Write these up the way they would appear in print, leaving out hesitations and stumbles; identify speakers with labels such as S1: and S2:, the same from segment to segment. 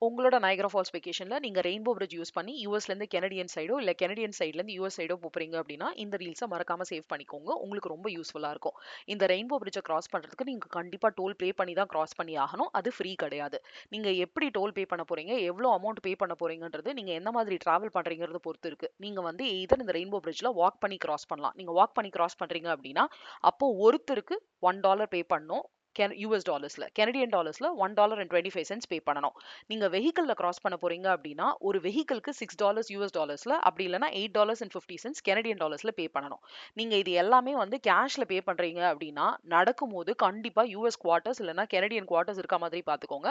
S1: உங்களோட நயகரா ஃபால்ஸ் வெக்கேஷன்ல நீங்க rainbow bridge use பண்ணி யூஎஸ்ல இருந்து கெனடியன் சைடோ இல்ல கெனடியன் சைடுல இருந்து யூஎஸ் சைடோ போறீங்க அப்படின்னா இந்த ரீல்ஸை மறக்காம சேவ் பண்ணிக்கோங்க. உங்களுக்கு ரொம்ப யூஸ்ஃபுல்லா இருக்கும். இந்த ரெயின்போ பிரிட்ஜை கிராஸ் பண்றதுக்கு நீங்க கண்டிப்பா டோல் பே பண்ணி தான் கிராஸ் பண்ணி ஆகணும். அது ஃப்ரீ கிடையாது. நீங்க எப்படி டோல் பே பண்ண போறீங்க, எவ்வளவு அமௌண்ட் பே பண்ண போறீங்கன்றது நீங்க எந்த மாதிரி டிராவல் பண்றீங்கறத பொறுத்து இருக்கு. நீங்க வந்து எய்தர் இந்த ரெயின்போ பிரிட்ஜ்ல வாக் பண்ணி கிராஸ் பண்ணலாம். நீங்க வாக் பண்ணி கிராஸ் பண்றீங்க அப்படின்னா அப்போ ஒருத்தருக்கு $1 பே பண்ணணும். யூஎஸ் டாலர்ஸ்ல கெனடியன் டாலர்ஸ்ல $1.25 பே பண்ணணும். நீங்க வெஹிக்கிள்ல கிராஸ் பண்ண போறீங்க அப்படின்னா ஒரு வெஹிக்கிள்க்கு $6 யூஎஸ் டாலர்ஸ்ல அப்படி இல்லைன்னா $8.50 கெனடியன் டாலர்ஸ்ல பே பண்ணணும். நீங்க இது எல்லாமே வந்து கேஷ்ல பே பண்றீங்க அப்படின்னா நடக்கும்போது கண்டிப்பா யூஎஸ் குவார்ட்டர்ஸ் இல்லைன்னா கெனடியன் குவார்ட்டர்ஸ் இருக்க மாதிரி பாத்துக்கோங்க.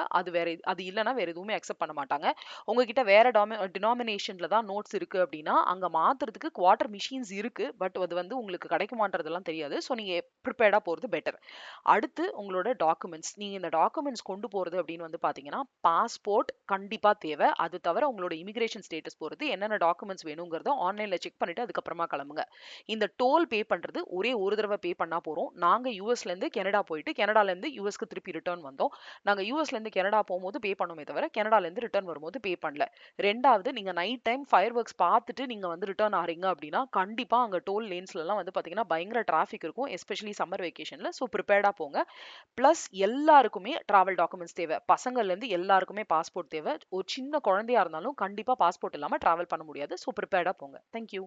S1: அது இல்லைன்னா வேற எதுவுமே அக்செப்ட் பண்ண மாட்டாங்க. உங்ககிட்ட வேற டினாமினேஷன்ல தான் நோட்ஸ் இருக்கு அப்படின்னா அங்க மாத்துறதுக்கு குவார்ட்டர் மிஷின்ஸ் இருக்கு. பட் அது வந்து உங்களுக்கு கிடைக்குமான்றதெல்லாம் தெரியாது. ஸோ நீங்க ப்ரிப்பேர்டா போறது பெட்டர். அடுத்து உங்களோட டாக்குமெண்ட்ஸ். நீங்க இந்த டாக்குமெண்ட்ஸ் கொண்டு போறது அப்படின்னு வந்து பாத்தீங்கன்னா பாஸ்போர்ட் கண்டிப்பா தேவை. அது தவிர உங்களோட இமிகிரேஷன் ஸ்டேட்டஸ் பொறுத்து என்னென்ன டாக்குமெண்ட்ஸ் வேணுங்கிறத ஆன்லைன்ல செக் பண்ணிட்டு அதுக்கப்புறமா கிளம்புங்க. இந்த டோல் பே பண்றது ஒரே ஒரு தடவை பே பண்ணா போறோம். நாங்க யூஎஸ்ல இருந்து கனடா போயிட்டு கனடால இருந்து யூஎஸ்க்கு திருப்பி ரிட்டர்ன் வந்தோம். நாங்க யூஎஸ்ல இருந்து கனடா போகும்போது பே பண்ணோமே தவிர கனடால இருந்து ரிட்டர்ன் வரும்போது பே பண்ணல. ரெண்டாவது நீங்க நைட் டைம் ஃபயர் ஒர்க்ஸ் பார்த்துட்டு நீங்க வந்து ரிட்டர்ன் ஆறீங்க அப்படின்னா கண்டிப்பா அங்க டோல் லேன்ஸ்ல எல்லாம் வந்து பாத்தீங்கன்னா பயங்கர டிராபிக் இருக்கும். எஸ்பெஷலி சம்மர் வெக்கேஷன்ல. ஸோ ப்ரிப்பேர்டா போங்க. பிளஸ் எல்லாருக்குமே டிராவல் டாக்குமெண்ட்ஸ் தேவை. பசங்கள்ல இருந்து எல்லாருக்குமே பாஸ்போர்ட் தேவை. ஒரு சின்ன குழந்தையா இருந்தாலும் கண்டிப்பா பாஸ்போர்ட் இல்லாம டிராவல் பண்ண முடியாது. ஸோ ப்ரிப்பேர்டா போங்க. தேங்க்யூ.